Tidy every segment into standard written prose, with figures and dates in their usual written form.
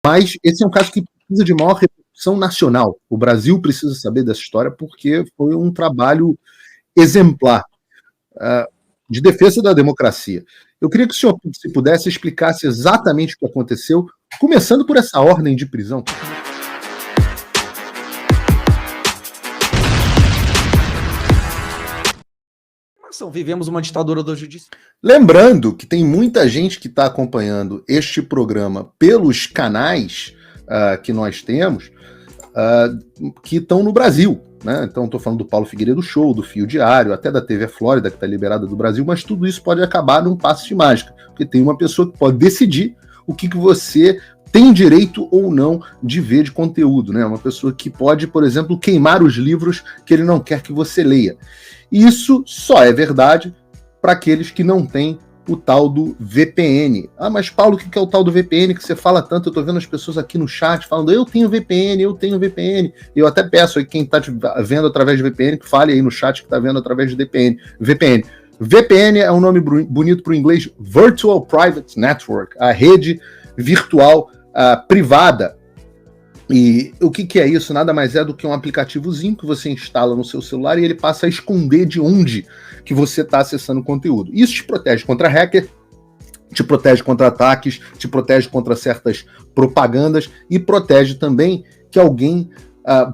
Mas esse é um caso que precisa de maior repercussão nacional. O Brasil precisa saber dessa história porque foi um trabalho exemplar de defesa da democracia. Eu queria que o senhor, se pudesse, explicasse exatamente o que aconteceu, começando por essa ordem de prisão. Vivemos uma ditadura do judiciário. Lembrando que tem muita gente que está acompanhando este programa pelos canais que nós temos, que estão no Brasil, né? Então estou falando do Paulo Figueiredo Show, do Fio Diário, até da TV Flórida, que está liberada do Brasil, mas tudo isso pode acabar num passe de mágica, porque tem uma pessoa que pode decidir o que você tem direito ou não de ver de conteúdo, né? Uma pessoa que pode, por exemplo, queimar os livros que ele não quer que você leia. E isso só é verdade para aqueles que não têm o tal do VPN. Ah, mas Paulo, o que é o tal do VPN que você fala tanto? Eu estou vendo as pessoas aqui no chat falando, eu tenho VPN, eu tenho VPN. Eu até peço aí quem está vendo através de VPN, que fale aí no chat que está vendo através de VPN. VPN é um nome bonito para o inglês, Virtual Private Network, a rede virtual privada. E o que é isso? Nada mais é do que um aplicativozinho que você instala no seu celular e ele passa a esconder de onde que você está acessando o conteúdo. Isso te protege contra hacker, te protege contra ataques, te protege contra certas propagandas e protege também que alguém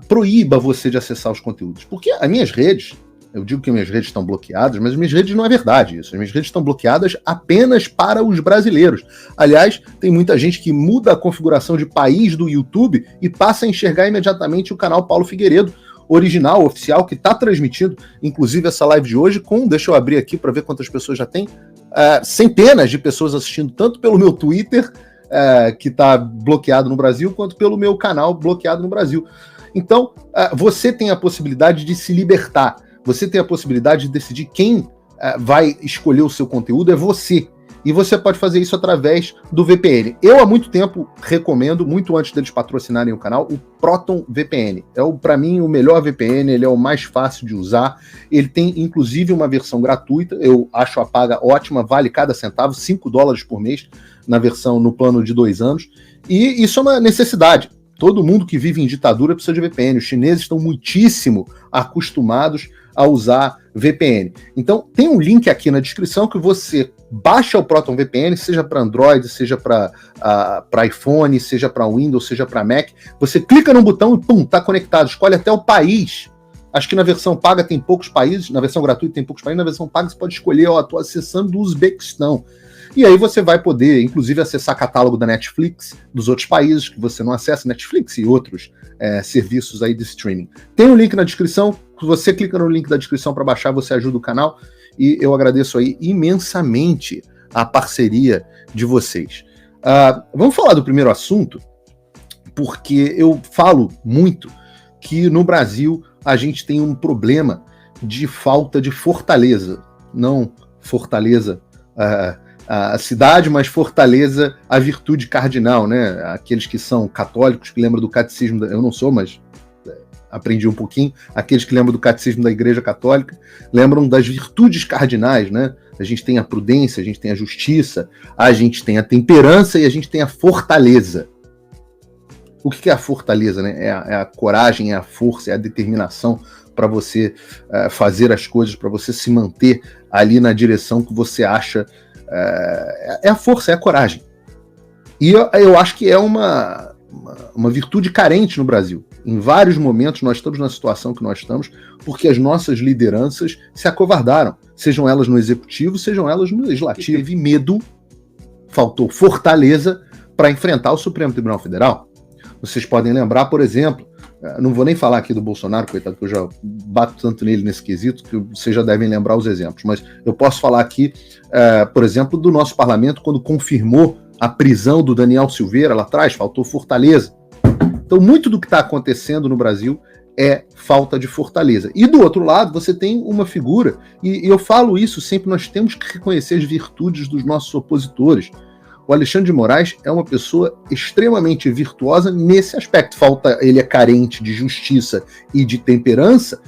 proíba você de acessar os conteúdos. Porque as minhas redes, eu digo que minhas redes estão bloqueadas, mas as minhas redes não é verdade isso. As minhas redes estão bloqueadas apenas para os brasileiros. Aliás, tem muita gente que muda a configuração de país do YouTube e passa a enxergar imediatamente o canal Paulo Figueiredo, original, oficial, que está transmitindo, inclusive essa live de hoje, deixa eu abrir aqui para ver quantas pessoas já tem, centenas de pessoas assistindo, tanto pelo meu Twitter, que está bloqueado no Brasil, quanto pelo meu canal bloqueado no Brasil. Então, você tem a possibilidade de se libertar. Você tem a possibilidade de decidir quem vai escolher o seu conteúdo, é você. E você pode fazer isso através do VPN. Eu, há muito tempo, recomendo, muito antes deles patrocinarem o canal, o Proton VPN. É, para mim, o melhor VPN, ele é o mais fácil de usar. Ele tem, inclusive, uma versão gratuita. Eu acho a paga ótima, vale cada centavo, $5 por mês, na versão, no plano de 2 anos. E isso é uma necessidade. Todo mundo que vive em ditadura precisa de VPN. Os chineses estão muitíssimo acostumados a usar VPN. Então, tem um link aqui na descrição que você baixa o Proton VPN, seja para Android, seja para iPhone, seja para Windows, seja para Mac. Você clica no botão e, pum, tá conectado. Escolhe até o país. Acho que na versão paga tem poucos países, na versão gratuita tem poucos países, na versão paga você pode escolher, estou acessando do Uzbequistão. E aí você vai poder, inclusive, acessar catálogo da Netflix, dos outros países que você não acessa, Netflix e outros serviços aí de streaming. Tem um link na descrição, se você clica no link da descrição para baixar, você ajuda o canal, e eu agradeço aí imensamente a parceria de vocês. Vamos falar do primeiro assunto, porque eu falo muito que no Brasil a gente tem um problema de falta de fortaleza, não fortaleza a cidade, mas fortaleza a virtude cardinal, né? Aqueles que são católicos, que lembram do catecismo, eu não sou, mas aprendi um pouquinho, aqueles que lembram do catecismo da Igreja Católica, lembram das virtudes cardinais, né? A gente tem a prudência, a gente tem a justiça, a gente tem a temperança e a gente tem a fortaleza. O que é a fortaleza, né? É a coragem, é a força, é a determinação para você fazer as coisas, para você se manter ali na direção que você acha. É a força, é a coragem. E eu acho que é uma virtude carente no Brasil. Em vários momentos nós estamos na situação que nós estamos porque as nossas lideranças se acovardaram, sejam elas no executivo, sejam elas no legislativo. Teve medo, faltou fortaleza para enfrentar o Supremo Tribunal Federal. Vocês podem lembrar, por exemplo, não vou nem falar aqui do Bolsonaro, coitado, que eu já bato tanto nele nesse quesito, que vocês já devem lembrar os exemplos, mas eu posso falar aqui, por exemplo, do nosso parlamento, quando confirmou a prisão do Daniel Silveira lá atrás, faltou fortaleza. Então, muito do que está acontecendo no Brasil é falta de fortaleza. E do outro lado, você tem uma figura, e eu falo isso sempre, nós temos que reconhecer as virtudes dos nossos opositores. O Alexandre de Moraes é uma pessoa extremamente virtuosa nesse aspecto. Ele é carente de justiça e de temperança,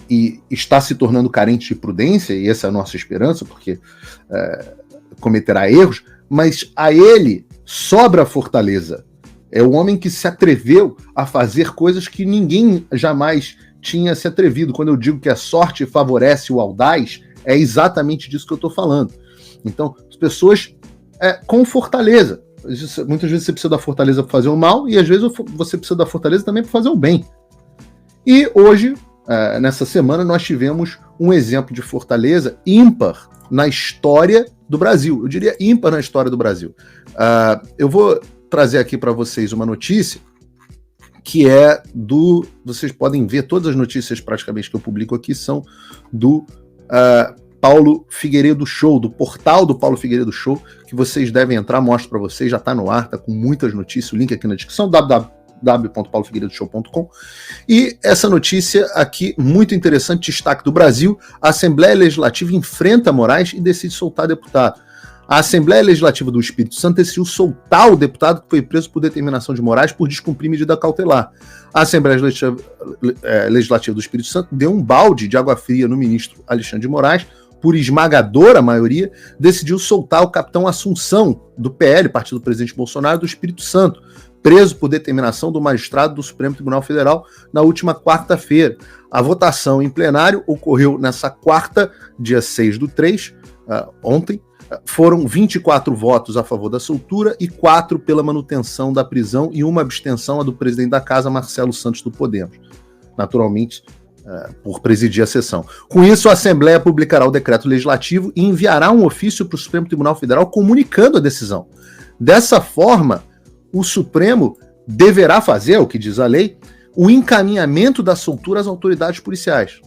e está se tornando carente de prudência, e essa é a nossa esperança, porque cometerá erros, mas a ele sobra fortaleza. É o homem que se atreveu a fazer coisas que ninguém jamais tinha se atrevido. Quando eu digo que a sorte favorece o audaz, é exatamente disso que eu estou falando. Então, as pessoas com fortaleza. Muitas vezes você precisa da fortaleza para fazer o mal, e às vezes você precisa da fortaleza também para fazer o bem. E hoje, nessa semana, nós tivemos um exemplo de fortaleza ímpar na história do Brasil. Eu diria ímpar na história do Brasil. Eu vou trazer aqui para vocês uma notícia que é do... Vocês podem ver, todas as notícias praticamente que eu publico aqui são do Paulo Figueiredo Show, do portal do Paulo Figueiredo Show, que vocês devem entrar, mostro para vocês, já está no ar, está com muitas notícias, o link aqui na descrição, www.paulofigueiredoshow.com. E essa notícia aqui, muito interessante, destaque do Brasil: a Assembleia Legislativa enfrenta Moraes e decide soltar deputado. A Assembleia Legislativa do Espírito Santo decidiu soltar o deputado que foi preso por determinação de Moraes por descumprir medida cautelar. A Assembleia Legislativa do Espírito Santo deu um balde de água fria no ministro Alexandre de Moraes, por esmagadora maioria, decidiu soltar o capitão Assunção, do PL, Partido do Presidente Bolsonaro, do Espírito Santo, preso por determinação do magistrado do Supremo Tribunal Federal na última quarta-feira. A votação em plenário ocorreu nessa quarta, dia 6/3, ontem. Foram 24 votos a favor da soltura e 4 pela manutenção da prisão e uma abstenção, a do presidente da casa, Marcelo Santos, do Podemos. Naturalmente, por presidir a sessão. Com isso, a Assembleia publicará o decreto legislativo e enviará um ofício para o Supremo Tribunal Federal comunicando a decisão. Dessa forma, o Supremo deverá fazer, o que diz a lei, o encaminhamento da soltura às autoridades policiais.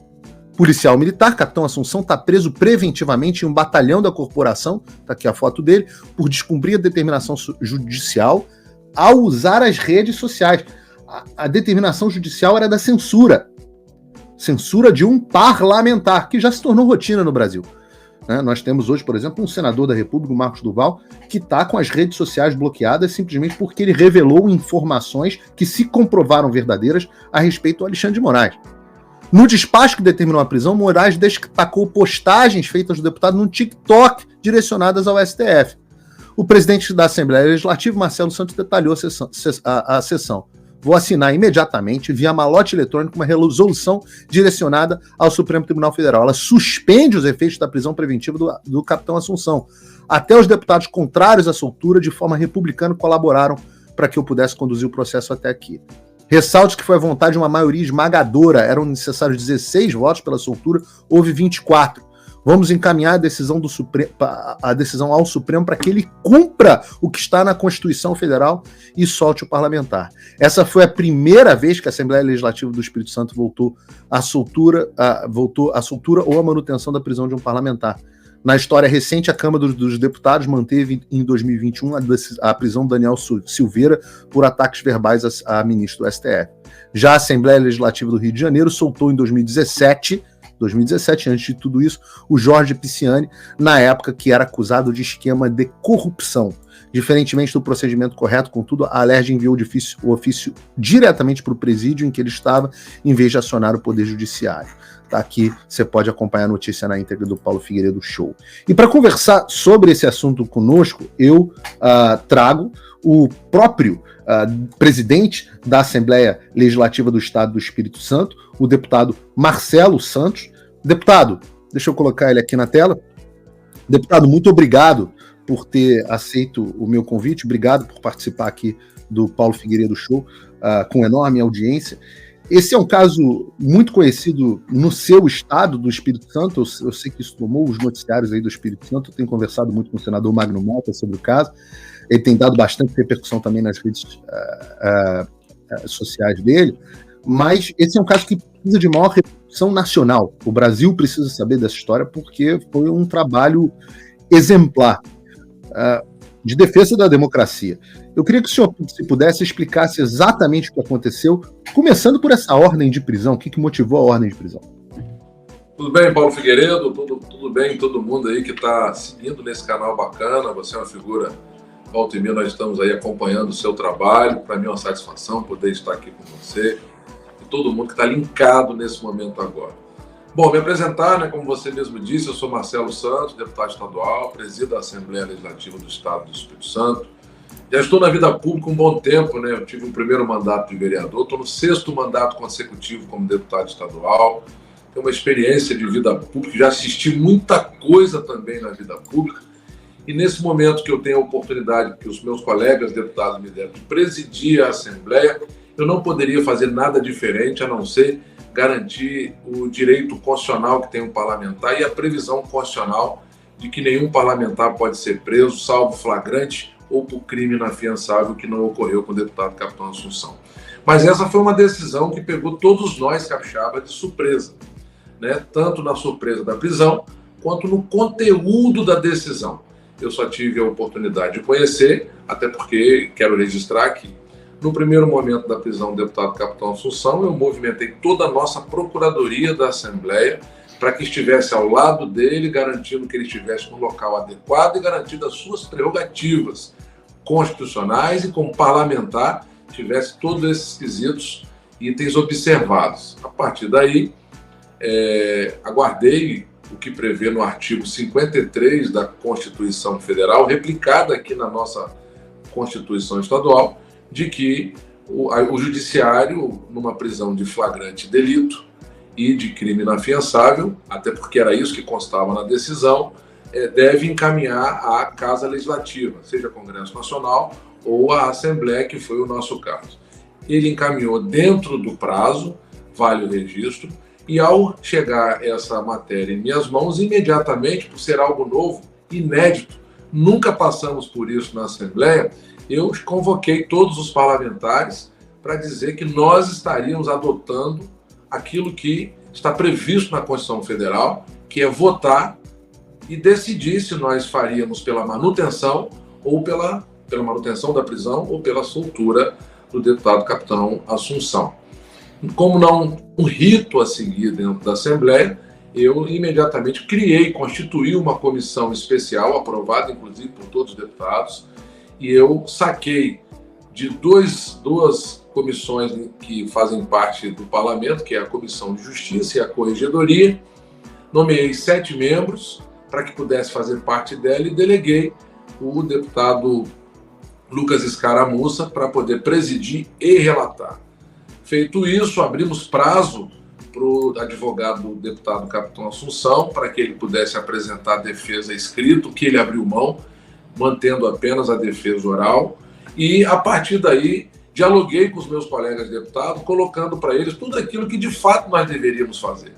Policial militar, capitão Assunção, está preso preventivamente em um batalhão da corporação, está aqui a foto dele, por descumprir a determinação judicial ao usar as redes sociais. A determinação judicial era da censura. Censura de um parlamentar, que já se tornou rotina no Brasil. Nós temos hoje, por exemplo, um senador da República, o Marcos Duval, que está com as redes sociais bloqueadas simplesmente porque ele revelou informações que se comprovaram verdadeiras a respeito do Alexandre de Moraes. No despacho que determinou a prisão, Moraes destacou postagens feitas do deputado no TikTok direcionadas ao STF. O presidente da Assembleia Legislativa, Marcelo Santos, detalhou a sessão. Vou assinar imediatamente, via malote eletrônico, uma resolução direcionada ao Supremo Tribunal Federal. Ela suspende os efeitos da prisão preventiva do capitão Assunção. Até os deputados contrários à soltura, de forma republicana, colaboraram para que eu pudesse conduzir o processo até aqui. Ressalte que foi a vontade de uma maioria esmagadora, eram necessários 16 votos pela soltura, houve 24. Vamos encaminhar a decisão ao Supremo para que ele cumpra o que está na Constituição Federal e solte o parlamentar. Essa foi a primeira vez que a Assembleia Legislativa do Espírito Santo voltou à soltura ou à manutenção da prisão de um parlamentar. Na história recente, a Câmara dos Deputados manteve em 2021 a prisão do Daniel Silveira por ataques verbais a ministro do STF. Já a Assembleia Legislativa do Rio de Janeiro soltou em 2017, antes de tudo isso, o Jorge Pisciani, na época que era acusado de esquema de corrupção. Diferentemente do procedimento correto, contudo, a Alerj enviou o ofício diretamente para o presídio em que ele estava, em vez de acionar o Poder Judiciário. Tá aqui, você pode acompanhar a notícia na íntegra do Paulo Figueiredo Show. E para conversar sobre esse assunto conosco, eu trago o próprio presidente da Assembleia Legislativa do Estado do Espírito Santo, o deputado Marcelo Santos. Deputado, deixa eu colocar ele aqui na tela. Deputado, muito obrigado por ter aceito o meu convite, obrigado por participar aqui do Paulo Figueiredo Show, com enorme audiência. Esse é um caso muito conhecido no seu estado do Espírito Santo, eu sei que isso tomou os noticiários aí do Espírito Santo, eu tenho conversado muito com o senador Magno Malta sobre o caso, ele tem dado bastante repercussão também nas redes sociais dele, mas esse é um caso que precisa de maior repercussão nacional. O Brasil precisa saber dessa história porque foi um trabalho exemplar de defesa da democracia. Eu queria que o senhor, se pudesse, explicasse exatamente o que aconteceu, começando por essa ordem de prisão, o que motivou a ordem de prisão. Tudo bem, Paulo Figueiredo? Tudo bem, todo mundo aí que está seguindo nesse canal bacana, você é uma figura, volta e meia nós estamos aí acompanhando o seu trabalho, para mim é uma satisfação poder estar aqui com você e todo mundo que está linkado nesse momento agora. Bom, me apresentar, né, como você mesmo disse, eu sou Marcelo Santos, deputado estadual, presido a Assembleia Legislativa do Estado do Espírito Santo. Já estou na vida pública um bom tempo, né? Eu tive um primeiro mandato de vereador, estou no 6º mandato consecutivo como deputado estadual, tenho uma experiência de vida pública, já assisti muita coisa também na vida pública, e nesse momento que eu tenho a oportunidade, que os meus colegas deputados me deram, de presidir a Assembleia, eu não poderia fazer nada diferente a não ser garantir o direito constitucional que tem um parlamentar e a previsão constitucional de que nenhum parlamentar pode ser preso, salvo flagrante ou por crime inafiançável, que não ocorreu com o deputado Capitão Assunção. Mas essa foi uma decisão que pegou todos nós capixabas de surpresa, né? Tanto na surpresa da prisão, quanto no conteúdo da decisão. Eu só tive a oportunidade de conhecer, até porque quero registrar que no primeiro momento da prisão do deputado Capitão Assunção, eu movimentei toda a nossa procuradoria da Assembleia para que estivesse ao lado dele, garantindo que ele estivesse no local adequado e garantindo as suas prerrogativas constitucionais e, como parlamentar, tivesse todos esses quesitos, itens observados. A partir daí, aguardei o que prevê no artigo 53 da Constituição Federal, replicada aqui na nossa Constituição Estadual, de que o judiciário, numa prisão de flagrante delito e de crime inafiançável, até porque era isso que constava na decisão, deve encaminhar à Casa Legislativa, seja Congresso Nacional ou a Assembleia, que foi o nosso caso. Ele encaminhou dentro do prazo, vale o registro, e ao chegar essa matéria em minhas mãos, imediatamente, por ser algo novo, inédito, nunca passamos por isso na Assembleia, eu convoquei todos os parlamentares para dizer que nós estaríamos adotando aquilo que está previsto na Constituição Federal, que é votar e decidir se nós faríamos pela manutenção ou pela manutenção da prisão ou pela soltura do deputado Capitão Assunção. Como não um rito a seguir dentro da Assembleia, eu imediatamente constituí uma comissão especial, aprovada inclusive por todos os deputados, e eu saquei de duas comissões que fazem parte do parlamento, que é a Comissão de Justiça e a Corregedoria, nomeei 7 membros para que pudesse fazer parte dela e deleguei o deputado Lucas Escaramuça para poder presidir e relatar. Feito isso, abrimos prazo para o advogado deputado Capitão Assunção para que ele pudesse apresentar a defesa escrita, que ele abriu mão, mantendo apenas a defesa oral, e a partir daí dialoguei com os meus colegas deputados, colocando para eles tudo aquilo que de fato nós deveríamos fazer.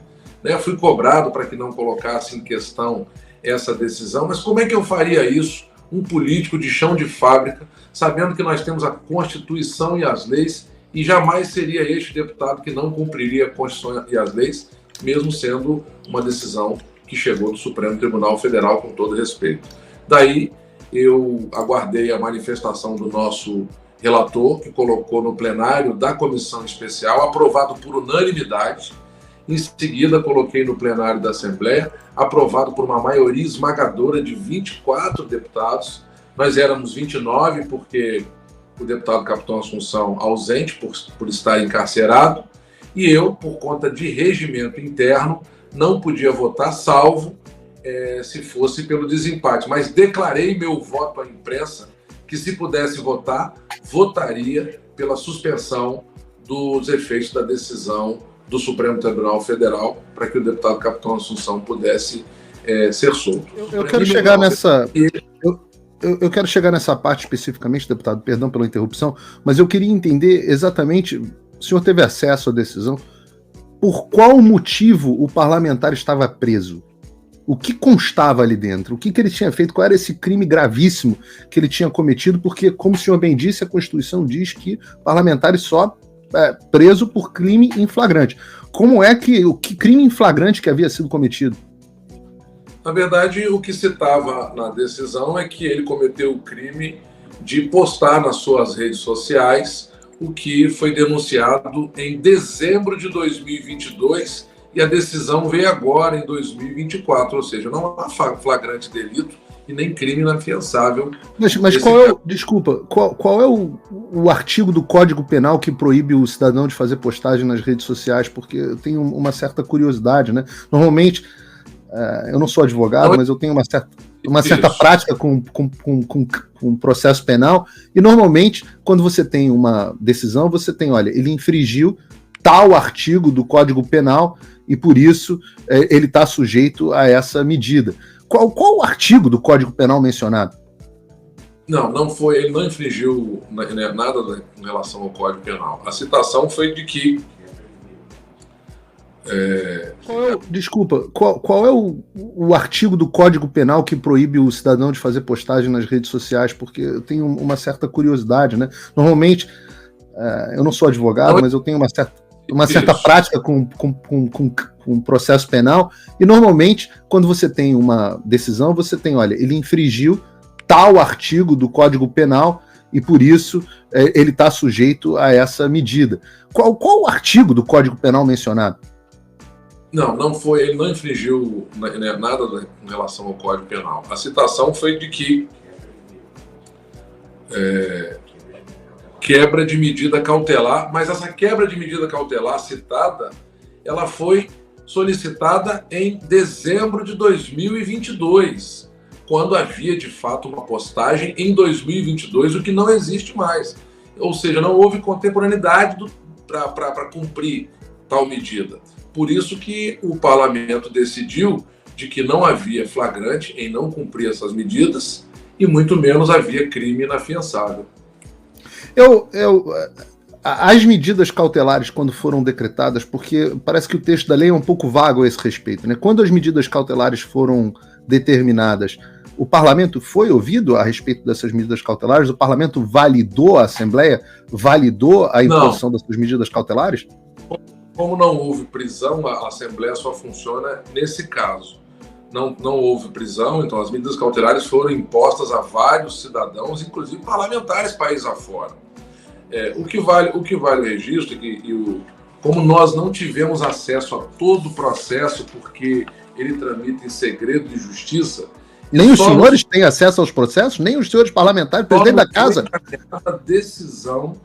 Fui cobrado para que não colocasse em questão essa decisão, mas como é que eu faria isso, um político de chão de fábrica, sabendo que nós temos a Constituição e as leis, e jamais seria este deputado que não cumpriria a Constituição e as leis, mesmo sendo uma decisão que chegou do Supremo Tribunal Federal, com todo respeito. Daí, eu aguardei a manifestação do nosso relator, que colocou no plenário da comissão especial, aprovado por unanimidade. Em seguida, coloquei no plenário da Assembleia, aprovado por uma maioria esmagadora de 24 deputados. Nós éramos 29, porque o deputado Capitão Assunção ausente por estar encarcerado, e eu, por conta de regimento interno, não podia votar, salvo se fosse pelo desempate, mas declarei meu voto à imprensa que, se pudesse votar, votaria pela suspensão dos efeitos da decisão do Supremo Tribunal Federal para que o deputado Capitão Assunção pudesse ser solto. Eu quero chegar nessa... Eu quero chegar nessa parte especificamente, deputado, perdão pela interrupção, mas eu queria entender exatamente, o senhor teve acesso à decisão, por qual motivo o parlamentar estava preso? O que constava ali dentro? O que ele tinha feito? Qual era esse crime gravíssimo que ele tinha cometido? Porque, como o senhor bem disse, a Constituição diz que parlamentares só preso por crime em flagrante. Que crime em flagrante que havia sido cometido? Na verdade, o que se estava na decisão é que ele cometeu o crime de postar nas suas redes sociais o que foi denunciado em dezembro de 2022 e a decisão veio agora, em 2024, ou seja, não há flagrante delito e nem crime inafiançável. Mas qual é o artigo do Código Penal que proíbe o cidadão de fazer postagem nas redes sociais? Porque eu tenho uma certa curiosidade, né? Normalmente, eu não sou advogado, mas eu tenho uma certa... uma certa Isso. prática com processo penal, e normalmente, quando você tem uma decisão, você tem, olha, ele infringiu tal artigo do Código Penal e por isso ele está sujeito a essa medida. Qual o artigo do Código Penal mencionado? Não foi, ele não infringiu nada em relação ao Código Penal. A citação foi de que Desculpa, qual é o artigo do Código Penal que proíbe o cidadão de fazer postagem nas redes sociais? Porque eu tenho uma certa curiosidade, né? Normalmente, eu não sou advogado, mas eu tenho uma certa prática com processo penal, e normalmente, quando você tem uma decisão, você tem, olha, ele infringiu tal artigo do Código Penal e por isso ele está sujeito a essa medida. Qual o artigo do Código Penal mencionado? Não foi, ele não infringiu nada em relação ao Código Penal. A citação foi de que quebra de medida cautelar, mas essa quebra de medida cautelar citada, ela foi solicitada em dezembro de 2022, quando havia de fato uma postagem em 2022, o que não existe mais. Ou seja, não houve contemporaneidade para cumprir tal medida. Por isso que o parlamento decidiu de que não havia flagrante em não cumprir essas medidas e muito menos havia crime inafiançável. As medidas cautelares, quando foram decretadas, porque parece que o texto da lei é um pouco vago a esse respeito, né? Quando as medidas cautelares foram determinadas, o parlamento foi ouvido a respeito dessas medidas cautelares? O parlamento validou, a Assembleia validou a imposição dessas medidas cautelares? Como não houve prisão, a Assembleia só funciona nesse caso. Não houve prisão, então as medidas cautelares foram impostas a vários cidadãos, inclusive parlamentares país afora. O que vale o registro, como nós não tivemos acesso a todo o processo, porque ele tramita em segredo de justiça. Nem os senhores têm acesso aos processos? Nem os senhores parlamentares, presidente da casa? A decisão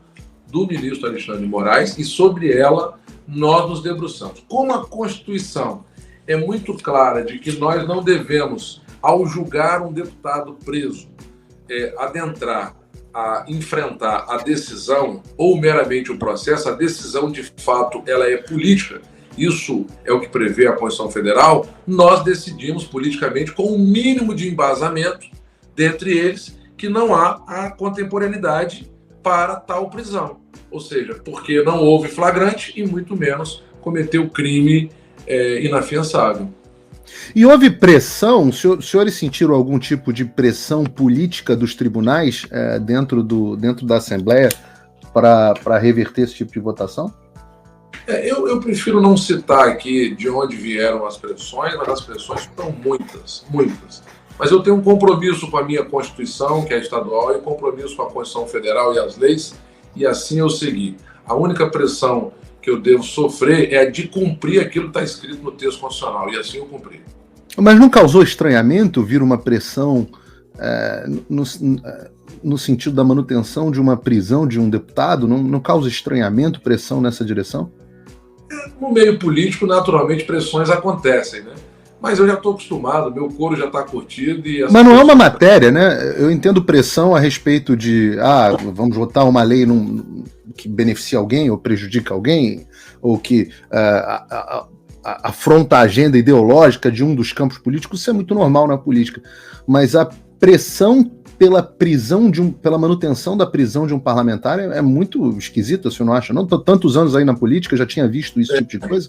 do ministro Alexandre de Moraes, e sobre ela nós nos debruçamos. Como a Constituição é muito clara de que nós não devemos, ao julgar um deputado preso, adentrar a enfrentar a decisão ou meramente o processo, a decisão de fato ela é política, isso é o que prevê a Constituição Federal, nós decidimos politicamente com um mínimo de embasamento, dentre eles, que não há a contemporaneidade para tal prisão. Ou seja, porque não houve flagrante e muito menos cometeu crime inafiançável. E houve pressão? Os senhores sentiram algum tipo de pressão política dos tribunais dentro da Assembleia para reverter esse tipo de votação? Eu prefiro não citar aqui de onde vieram as pressões, mas as pressões foram muitas. Mas eu tenho um compromisso com a minha Constituição, que é estadual, e um compromisso com a Constituição Federal e as leis, e assim eu segui. A única pressão que eu devo sofrer é a de cumprir aquilo que está escrito no texto constitucional, e assim eu cumpri. Mas não causou estranhamento vir uma pressão no sentido da manutenção de uma prisão de um deputado? Não causa estranhamento, pressão nessa direção? No meio político, naturalmente, pressões acontecem, né? Mas eu já estou acostumado, meu couro já está curtido. Mas não é uma matéria, né? Eu entendo pressão a respeito de vamos votar uma lei que beneficia alguém ou prejudica alguém, ou que afronta a agenda ideológica de um dos campos políticos. Isso é muito normal na política. Mas a pressão pela manutenção da prisão de um parlamentar é muito esquisita, você não acha? Não, tô tantos anos aí na política, já tinha visto esse tipo de coisa.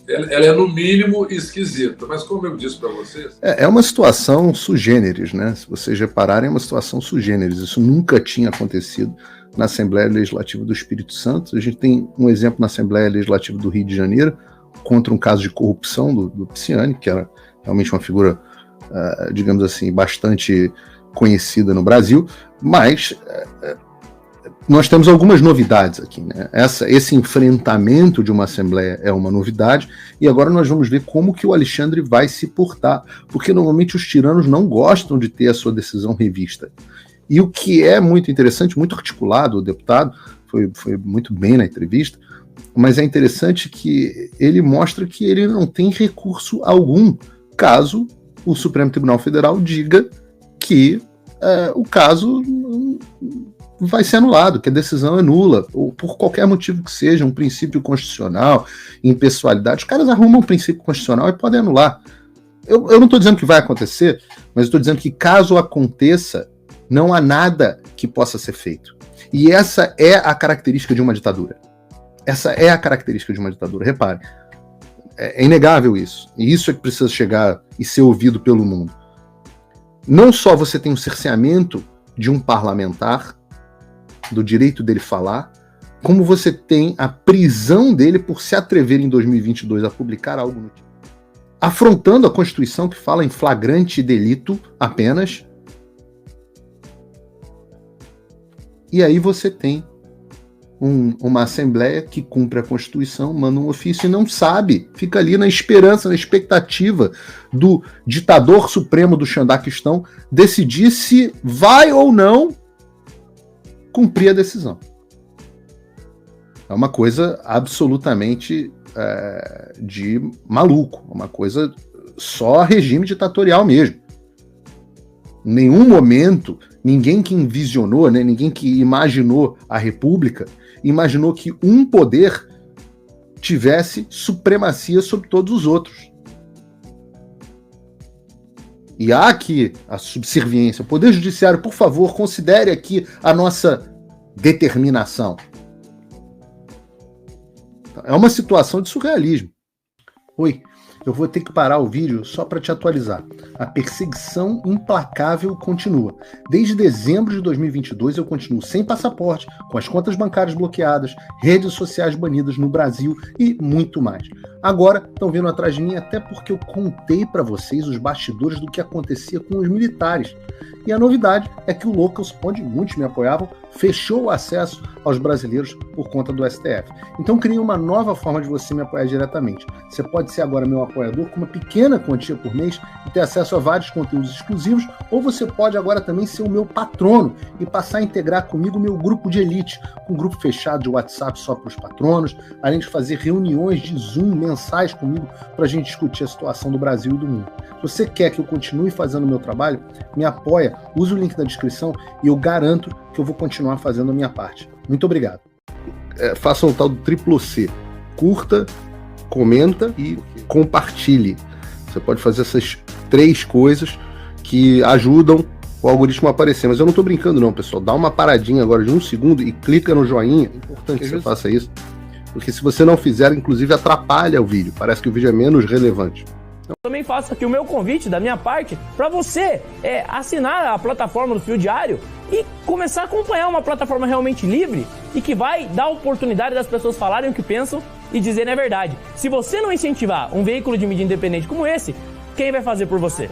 Ela é, no mínimo, esquisita, mas como eu disse para vocês... É uma situação sui generis, né? Se vocês repararem, é uma situação sui generis. Isso nunca tinha acontecido na Assembleia Legislativa do Espírito Santo. A gente tem um exemplo na Assembleia Legislativa do Rio de Janeiro, contra um caso de corrupção do Pisciani, que era realmente uma figura, digamos assim, bastante conhecida no Brasil, mas... nós temos algumas novidades aqui, né? Esse enfrentamento de uma Assembleia é uma novidade, e agora nós vamos ver como que o Alexandre vai se portar, porque normalmente os tiranos não gostam de ter a sua decisão revista. E o que é muito interessante, muito articulado, o deputado foi muito bem na entrevista, mas é interessante que ele mostra que ele não tem recurso algum, caso o Supremo Tribunal Federal diga que o caso vai ser anulado, que a decisão é nula, ou por qualquer motivo que seja, um princípio constitucional, impessoalidade. Os caras arrumam um princípio constitucional e podem anular. Eu não estou dizendo que vai acontecer, mas estou dizendo que caso aconteça, não há nada que possa ser feito. E essa é a característica de uma ditadura. Essa é a característica de uma ditadura, repare. É inegável isso. E isso é que precisa chegar e ser ouvido pelo mundo. Não só você tem um cerceamento de um parlamentar, do direito dele falar, como você tem a prisão dele por se atrever em 2022 a publicar algo no tipo, afrontando a Constituição que fala em flagrante delito apenas. E aí você tem uma Assembleia que cumpre a Constituição, manda um ofício e não sabe, fica ali na esperança, na expectativa do ditador supremo do Xandaquistão decidir se vai ou não cumprir a decisão. É uma coisa absolutamente de maluco, uma coisa só regime ditatorial mesmo. Em nenhum momento, ninguém que envisionou, né, ninguém que imaginou a República, imaginou que um poder tivesse supremacia sobre todos os outros. E há aqui a subserviência. O Poder Judiciário, por favor, considere aqui a nossa determinação. É uma situação de surrealismo. Oi, eu vou ter que parar o vídeo só para te atualizar. A perseguição implacável continua. Desde dezembro de 2022 eu continuo sem passaporte, com as contas bancárias bloqueadas, redes sociais banidas no Brasil e muito mais. Agora estão vindo atrás de mim até porque eu contei para vocês os bastidores do que acontecia com os militares. E a novidade é que o Locals, onde muitos me apoiavam, fechou o acesso aos brasileiros por conta do STF. Então criei uma nova forma de você me apoiar diretamente. Você pode ser agora meu apoiador com uma pequena quantia por mês e ter acesso a vários conteúdos exclusivos, ou você pode agora também ser o meu patrono e passar a integrar comigo o meu grupo de elite, um grupo fechado de WhatsApp só para os patronos, além de fazer reuniões de Zoom mensais comigo para a gente discutir a situação do Brasil e do mundo. Se você quer que eu continue fazendo o meu trabalho, me apoia, use o link da descrição e eu garanto que eu vou continuar fazendo a minha parte. Muito obrigado. Faça o tal do triplo C. Curta, comenta e compartilhe. Você pode fazer essas 3 coisas que ajudam o algoritmo a aparecer. Mas eu não estou brincando não, pessoal. Dá uma paradinha agora de 1 segundo e clica no joinha. É importante que você faça isso. Porque se você não fizer, inclusive atrapalha o vídeo. Parece que o vídeo é menos relevante. Também faço aqui o meu convite da minha parte para você assinar a plataforma do Fio Diário e começar a acompanhar uma plataforma realmente livre e que vai dar oportunidade das pessoas falarem o que pensam e dizerem a verdade. Se você não incentivar um veículo de mídia independente como esse, quem vai fazer por você?